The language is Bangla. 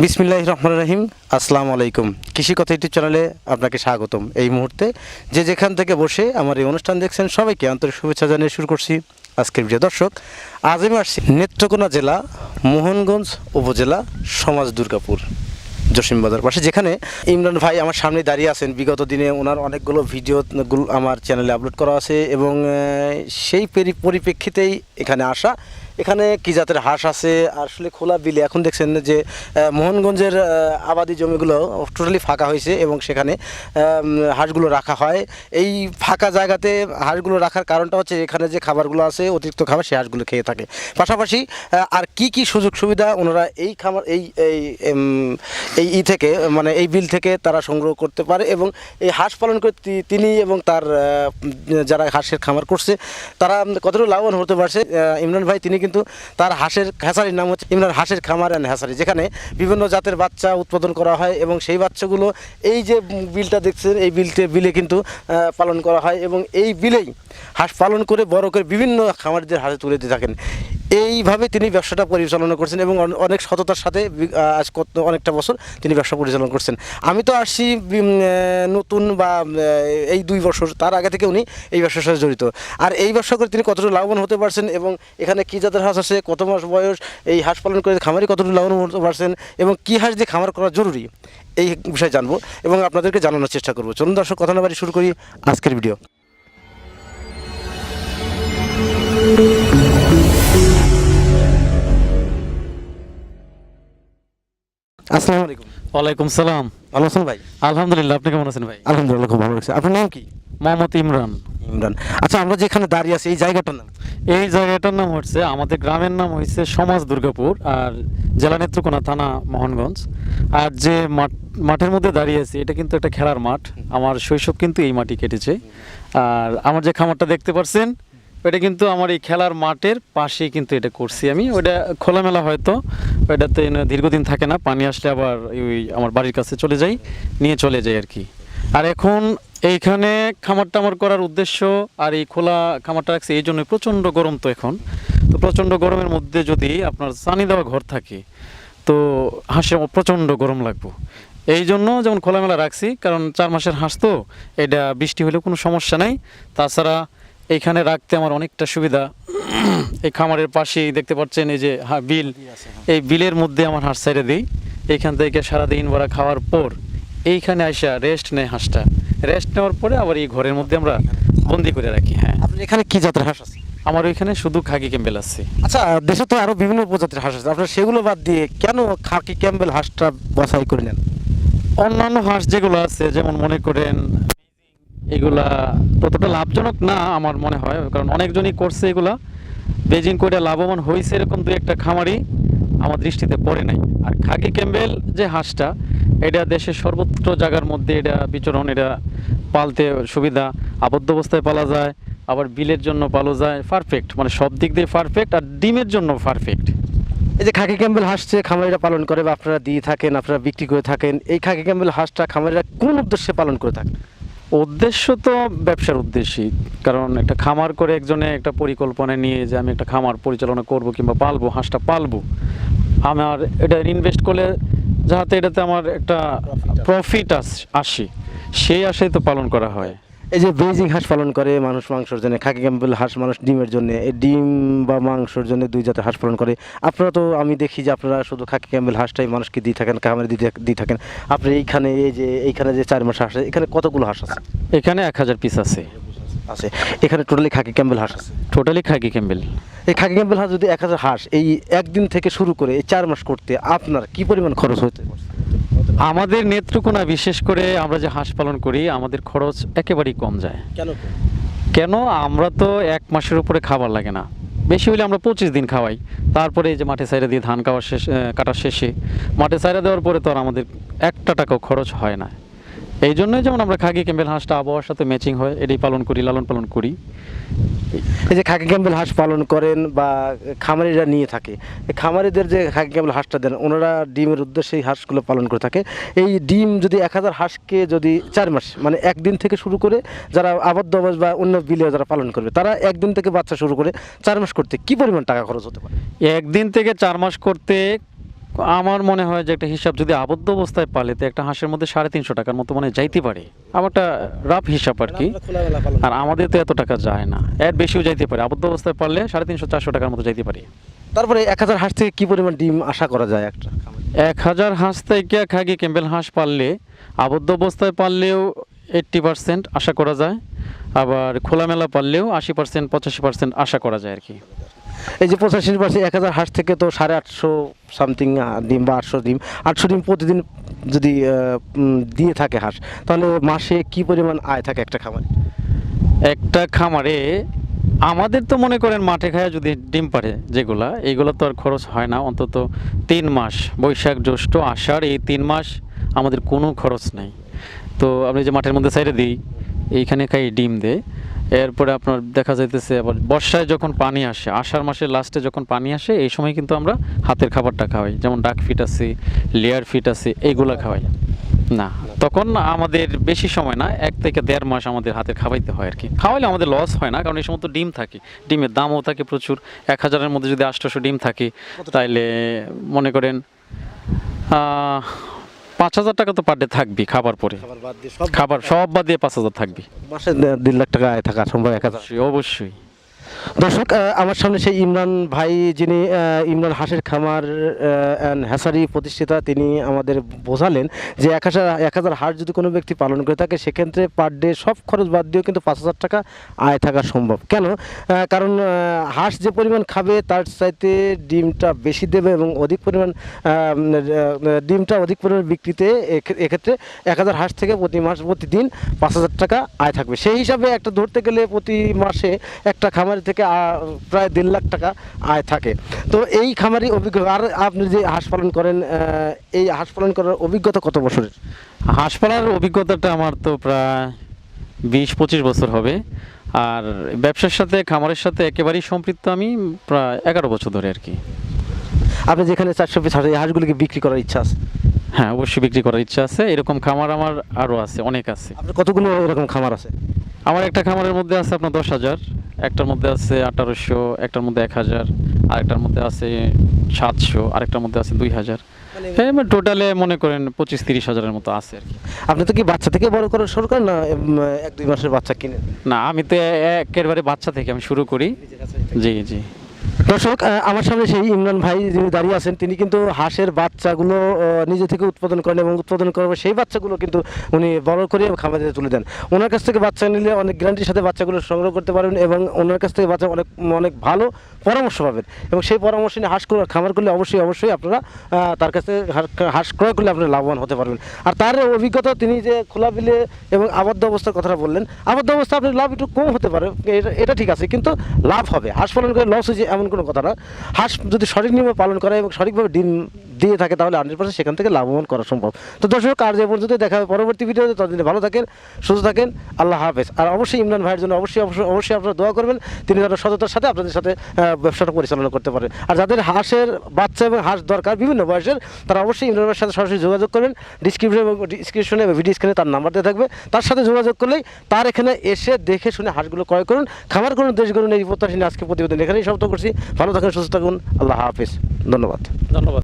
বিসমিল্লাহির রহমানির রহিম। আসসালামু আলাইকুম। কৃষি কথা ইউটিউব চ্যানেলে আপনাকে স্বাগতম। এই মুহূর্তে যে যেখান থেকে বসে আমার এই অনুষ্ঠান দেখছেন সবাইকে আন্তরিক শুভেচ্ছা জানিয়ে শুরু করছি আজকের ভিডিও। দর্শক, আজ আমি আসছি নেত্রকোনা জেলা মোহনগঞ্জ উপজেলা সমাজ দুর্গাপুর জসিমবাজার পাশে, যেখানে ইমরান ভাই আমার সামনে দাঁড়িয়ে আছেন। বিগত দিনে ওনার অনেকগুলো ভিডিও আমার চ্যানেলে আপলোড করা আছে এবং সেই পরিপ্রেক্ষিতেই এখানে আসা। এখানে কি জাতের হাঁস আছে আসলে খোলা বিলে এখন দেখছেন যে মোহনগঞ্জের আবাদি জমিগুলো টোটালি ফাঁকা হয়েছে এবং সেখানে হাঁসগুলো রাখা হয়। এই ফাঁকা জায়গাতে হাঁসগুলো রাখার কারণটা হচ্ছে এখানে যে খাবারগুলো আছে, অতিরিক্ত খাবার, সেই হাঁসগুলো খেয়ে থাকে। পাশাপাশি আর কি সুযোগ সুবিধা ওনারা এই খামার এই থেকে মানে এই বিল থেকে তারা সংগ্রহ করতে পারে এবং এই হাঁস পালন করে তিনি এবং তার যারা হাঁসের খামার করছে তারা কতটুকু লাভবান হতে পারছে। ইমরান ভাই তিনি কিন্তু তার হাঁসের হ্যাচারির নাম হচ্ছে ইমরান হাঁসের খামার অ্যান্ড হ্যাচারি, যেখানে বিভিন্ন জাতের বাচ্চা উৎপাদন করা হয় এবং সেই বাচ্চাগুলো এই যে বিলটা দেখছেন এই বিলে কিন্তু পালন করা হয় এবং এই বিলেই হাঁস পালন করে বড় করে বিভিন্ন খামারিদের হাতে তুলে দিয়ে থাকেন। এইভাবে তিনি ব্যবসাটা পরিচালনা করছেন এবং অনেক সততার সাথে আজ অনেকটা বছর তিনি ব্যবসা পরিচালনা করছেন। আমি তো আসছি নতুন বা এই 2 বছর, তার আগে থেকে উনি এই ব্যবসার সাথে জড়িত। আর এই ব্যবসা করে তিনি কতটুকু লাভবান হতে পারছেন এবং এখানে কী জাতের হাঁস আছে, কত মাস বয়স, এই হাঁস পালন করে খামারি কতটুকু লাভবান হতে পারছেন এবং কী হাঁস দিয়ে খামার করা জরুরি, এই বিষয়ে জানবো এবং আপনাদেরকে জানানোর চেষ্টা করবো। চলুন দর্শক, কথা না বাড়ি শুরু করি আজকের ভিডিও। আসসালামু আলাইকুম। ওয়ালাইকুম সালাম। ভালো আছেন ভাই? আলহামদুলিল্লাহ, আপনি কেমন আছেন ভাই? আলহামদুলিল্লাহ, খুব ভালো লাগছে। আপনার নাম কি? মোহাম্মদ ইমরান। ইমরান। আচ্ছা, আমরা যেখানে দাঁড়িয়ে আছি এই জায়গাটার নাম? এই জায়গাটার নাম হচ্ছে, আমাদের গ্রামের নাম হচ্ছে সমাজ দুর্গাপুর, আর জেলা নেত্রকোনা, থানা মোহনগঞ্জ। আর যে মাঠের মধ্যে দাঁড়িয়ে আছি এটা কিন্তু একটা খেলার মাঠ। আমার শৈশব কিন্তু এই মাটি কেটেছে। আর আমার যে খামারটা দেখতে পাচ্ছেন ওইটা কিন্তু আমার এই খেলার মাঠের পাশেই কিন্তু এটা করছি আমি। ওইটা খোলামেলা, হয়তো ওইটাতে দীর্ঘদিন থাকে না, পানি আসলে আবার ওই আমার বাড়ির কাছে চলে যাই, নিয়ে চলে যাই আর কি। আর এখন এইখানে খামারটা আমার করার উদ্দেশ্য আর এই খোলা খামারটা রাখছি এই জন্য, প্রচণ্ড গরম তো এখন, তো প্রচণ্ড গরমের মধ্যে যদি আপনার চানি দেওয়া ঘর থাকে তো হাঁসে প্রচণ্ড গরম লাগবে। এই জন্য যেমন খোলামেলা রাখছি, কারণ 4 মাসের হাঁস তো, এটা বৃষ্টি হলেও কোনো সমস্যা নাই। তাছাড়া এইখানে রাখতে আমার অনেকটা সুবিধা। এই খামারের পাশেই দেখতে পাচ্ছেন এই যে বিল, এই বিলের মধ্যে আমার হাঁস ছেড়ে দিই। এইখান থেকে সারাদিন ভরা খাওয়ার পর এইখানে আসা রেস্ট নেয় হাঁসটা। রেস্ট নেওয়ার পরে আবার এই ঘরের মধ্যে আমরা বন্দি করে রাখি। হ্যাঁ। আপনার এখানে কি জাতের হাঁস আছে? আমার ওইখানে শুধু খাকি ক্যাম্বেল আছে। আচ্ছা, দেশে তো আরো বিভিন্ন প্রজাতির হাঁস আছে, আপনার সেগুলো বাদ দিয়ে কেন খাকি ক্যাম্বেল হাঁসটা বাছাই করে নেন? অন্যান্য হাঁস যেগুলো আছে, যেমন মনে করেন এগুলা ততটা লাভজনক না আমার মনে হয়, কারণ অনেকজনই করছে এগুলা, বেজিং করে লাভবান হয়েছে এরকম 2-1টা খামারি আমার দৃষ্টিতে পড়ে নাই। আর খাকি ক্যাম্বেল যে হাঁসটা, এটা দেশের সর্বত্র জায়গার মধ্যে এটা বিচরণ, এটা পালতে সুবিধা, আবদ্ধ অবস্থায় পালা যায়, আবার বিলের জন্য পালা যায়, পারফেক্ট, মানে সব দিক দিয়ে পারফেক্ট, আর ডিমের জন্য পারফেক্ট। এই যে খাকি ক্যাম্বেল হাঁস যে খামারিরা পালন করে বা আপনারা দিয়ে থাকেন, আপনারা বিক্রি করে থাকেন, এই খাকি ক্যাম্বেল হাঁসটা খামারিরা কোন উদ্দেশ্যে পালন করে থাকেন? উদ্দেশ্য তো ব্যবসার উদ্দেশ্যই, কারণ একটা খামার করে একজনে একটা পরিকল্পনা নিয়ে যে আমি একটা খামার পরিচালনা করব কিংবা পালবো, হাঁসটা পালবো, আমার এটা ইনভেস্ট করলে যাতে এটাতে আমার একটা প্রফিট আসে, সেই আশায় তো পালন করা হয়। এই যে বেজিং হাঁস পালন করে মানুষ মাংসের জন্য, খাকি ক্যাম্বেল হাঁস মানুষ ডিমের জন্য, এই ডিম বা মাংসের জন্য 2 জাতের হাঁস পালন করে। আপনারা তো আমি দেখি যে আপনারা শুধু খাকি ক্যাম্বেল হাঁসটাই মানুষকে দিয়ে থাকেন, খামারে দিয়ে থাকেন। আপনি এইখানে যে 4 মাস হাঁস, এখানে কতগুলো হাঁস আছে? এখানে 1000 পিস আছে। এখানে টোটালি খাকি ক্যাম্বেল হাঁস আছে? টোটালি খাকি ক্যাম্বেল। এই খাকি ক্যাম্বেল হাঁস যদি 1000 হাঁস এই একদিন থেকে শুরু করে এই 4 মাস করতে আপনার কি পরিমাণ খরচ হতে? আমাদের নেত্রকোনা বিশেষ করে আমরা যে হাঁস পালন করি, আমাদের খরচ একেবারেই কম যায়। কেন? আমরা তো 1 মাসের উপরে খাবার লাগে না, বেশি হলে আমরা 25 দিন খাওয়াই। তারপরে এই যে মাঠে সাইরা দিয়ে ধান কাটার শেষে মাঠে সাইরা দেওয়ার পরে তো আর আমাদের 1 টাকাও খরচ হয় না। এই জন্যই যেমন আমরা খাকি ক্যাম্বেল হাঁসটা আবহাওয়ার সাথে ম্যাচিং হয়, এটাই পালন করি, লালন পালন করি। এই যে খাকি ক্যাম্বেল হাঁস পালন করেন বা খামারিরা নিয়ে থাকে, এই খামারিদের যে খাকি ক্যাম্বেল হাঁসটা দেন ওনারা ডিমের উদ্দেশ্যে এই হাঁসগুলো পালন করে থাকে। এই ডিম যদি 1000 হাঁসকে যদি 4 মাস মানে একদিন থেকে শুরু করে যারা আবদ্ধ অবস্থা বা অন্য বিলে যারা পালন করবে, তারা একদিন থেকে বাচ্চা শুরু করে 4 মাস করতে কি পরিমাণ টাকা খরচ হতে পারে? একদিন থেকে 4 মাস করতে আমার মনে হয় যে একটা হিসাব যদি আবদ্ধ অবস্থায় পালে তো একটা হাঁসের মধ্যে 350 টাকার মতো মানে যাইতে পারে, আমার একটা রাফ হিসাব আর কি। আর আমাদের তো এত টাকা যায় না, এর বেশিও যাইতে পারে, আবদ্ধ অবস্থায় পারলে 350-400 টাকার মতো যাইতে পারে। তারপরে 1000 হাঁস থেকে কি পরিমাণ ডিম আশা করা যায় একটা খামারে? 1000 হাঁস থেকে খাগি ক্যাম্বেল হাঁস পাললে আবদ্ধ অবস্থায় পারলেও 80% আশা করা যায়, আবার খোলামেলা পারলেও 80% 85% আশা করা যায় আর কি। এই যে 85%, 1000 হাঁস থেকে তো 850 সামথিং ডিম বা 800 ডিম প্রতিদিন যদি দিয়ে থাকে হাঁস, তাহলে মাসে কি পরিমাণ আয় থাকে একটা খামারে? একটা খামারে আমাদের তো মনে করেন মাঠে খায় যদি ডিম পারে যেগুলা, এইগুলো তো আর খরচ হয় না, অন্তত 3 মাস, বৈশাখ জ্যৈষ্ঠ আষাঢ়, এই 3 মাস আমাদের কোনো খরচ নাই। তো আপনি যে মাঠের মধ্যে সাইডে দিই, এইখানে খাই ডিম দেয়। এরপরে আপনার দেখা যাইতেছে আবার বর্ষায় যখন পানি আসে, আষাঢ় মাসের লাস্টে যখন পানি আসে, এই সময় কিন্তু আমরা হাতের খাবারটা খাওয়াই, যেমন ডাক ফিট আছে, লেয়ার ফিট আছে, এইগুলা খাওয়াই না। তখন আমাদের বেশি সময় না, 1 থেকে 1.5 মাস আমাদের হাতের খাওয়াইতে হয় আর কি। খাওয়াইলে আমাদের লস হয় না, কারণ এই সময় তো ডিম থাকে, ডিমের দামও থাকে প্রচুর। 1000-এর মধ্যে যদি 800 ডিম থাকে, তাইলে মনে করেন 5000 টাকা তো পার ডে থাকবে খাবার পরে, খাবার সব বাদ দিয়ে 5000 থাকবে। মাসে 1.5 লাখ টাকা আয় থাকা সম্ভব 1000? অবশ্যই। দর্শক, আমার সামনে সেই ইমরান ভাই, যিনি ইমরান হাঁসের খামার অ্যান্ড হ্যাসারি প্রতিষ্ঠাতা, তিনি আমাদের বোঝালেন যে 1000 হাঁস যদি কোনো ব্যক্তি পালন করে থাকে, সেক্ষেত্রে পার ডে সব খরচ বাদ দিয়েও কিন্তু 5000 টাকা আয় থাকা সম্ভব। কেন? কারণ হাঁস যে পরিমাণ খাবে তার চাইতে ডিমটা বেশি দেবে এবং অধিক পরিমাণ ডিমটা অধিক পরিমাণ বিক্রিতে এক্ষেত্রে 1000 হাঁস থেকে প্রতিদিন 5000 টাকা আয় থাকবে। সেই হিসাবে একটা ধরতে গেলে প্রতি মাসে একটা খামারি থেকে প্রায় 1.5 লাখ টাকা আয় থাকে। তো এই খামারি অভিজ্ঞতা, আর আপনি যে হাঁস পালন করেন, এই হাঁস পালন করার অভিজ্ঞতা কত বছরের? হাঁস পালার অভিজ্ঞতাটা আমার তো প্রায় 20-25 বছর হবে। আর ব্যবসার সাথে, খামারের সাথে একেবারেই সম্পৃক্ত আমি প্রায় 11 বছর ধরে আর কি। আপনি যেখানে 400 পিস হাঁস, এই হাঁসগুলিকে বিক্রি করার ইচ্ছা আছে? হ্যাঁ, অবশ্যই বিক্রি করার ইচ্ছা আছে। এরকম খামার আমার আরও আছে, অনেক আছে। আপনার কতগুলো এরকম খামার আছে? আমার একটা খামারের মধ্যে আছে আপনার 10,000, একটার মধ্যে আছে 1800, একটার মধ্যে 1000, আরেকটার মধ্যে আছে 700, আরেকটার মধ্যে আছে 2000। এবার টোটালে মনে করেন 25-30 হাজারের মতো আছে আর কি। আপনি তো কি বাচ্চা থেকে বড় করা শুরু করেন, না 1-2 মাসের বাচ্চা কিনে? না, আমি তো একেবারে বাচ্চা থেকে আমি শুরু করি। জি জি। দর্শক, আমার সামনে সেই ইমরান ভাই যিনি দাঁড়িয়ে আছেন, তিনি কিন্তু হাঁসের বাচ্চাগুলো নিজে থেকে উৎপাদন করেন এবং উৎপাদন করার পর সেই বাচ্চাগুলো কিন্তু উনি বড় করে খামারে তুলে দেন। ওনার কাছ থেকে বাচ্চা নিলে অনেক গ্যারান্টির সাথে বাচ্চাগুলো সংগ্রহ করতে পারবেন এবং ওনার কাছ থেকে বাচ্চা অনেক অনেক ভালো পরামর্শ পাবেন, এবং সেই পরামর্শ নিয়ে খামার করলে অবশ্যই আপনারা তার কাছ থেকে হাঁস ক্রয় করলে আপনারা লাভবান হতে পারবেন। আর তার অভিজ্ঞতা, তিনি যে খোলা বিলে এবং আবদ্ধ অবস্থার কথাটা বললেন, আবদ্ধ অবস্থা আপনার লাভ একটু কম হতে পারে, এটা ঠিক আছে, কিন্তু লাভ হবে। হাঁস পালন করে লস হয়েছে এমন কোনো কথা না। হাঁস যদি সঠিক নিয়মে পালন করে এবং সঠিকভাবে ডিম দিয়ে থাকে, তাহলে 100% সেখান থেকে লাভবান করা সম্ভব। তো দর্শক, আর যে পর্যন্ত দেখা হবে পরবর্তী ভিডিওতে, ততদিন ভালো থাকেন, সুস্থ থাকেন, আল্লাহ হাফেজ। আর অবশ্যই ইমরান ভাইয়ের জন্য অবশ্যই আপনারা দোয়া করবেন, তিনি যেন সততার সাথে আপনাদের সাথে ব্যবসাটা পরিচালনা করতে পারেন। আর যাদের হাঁসের বাচ্চা এবং হাঁস দরকার বিভিন্ন বয়সের, তারা অবশ্যই ইমরান ভাইয়ের সাথে সরাসরি যোগাযোগ করবেন। ডিসক্রিপশনে এবং ভিডিও স্ক্রিনে তার নাম্বার দিয়ে থাকবে, তার সাথে যোগাযোগ করলেই তার এখানে এসে দেখে শুনে হাঁসগুলো ক্রয় করুন, খামার করুন, দেশ গড়ুন। এই প্রত্যাশী আজকে প্রতিবেদন এখানেই সমাপ্ত করছি। ভালো থাকুন, সুস্থ থাকুন, আল্লাহ হাফেজ, ধন্যবাদ।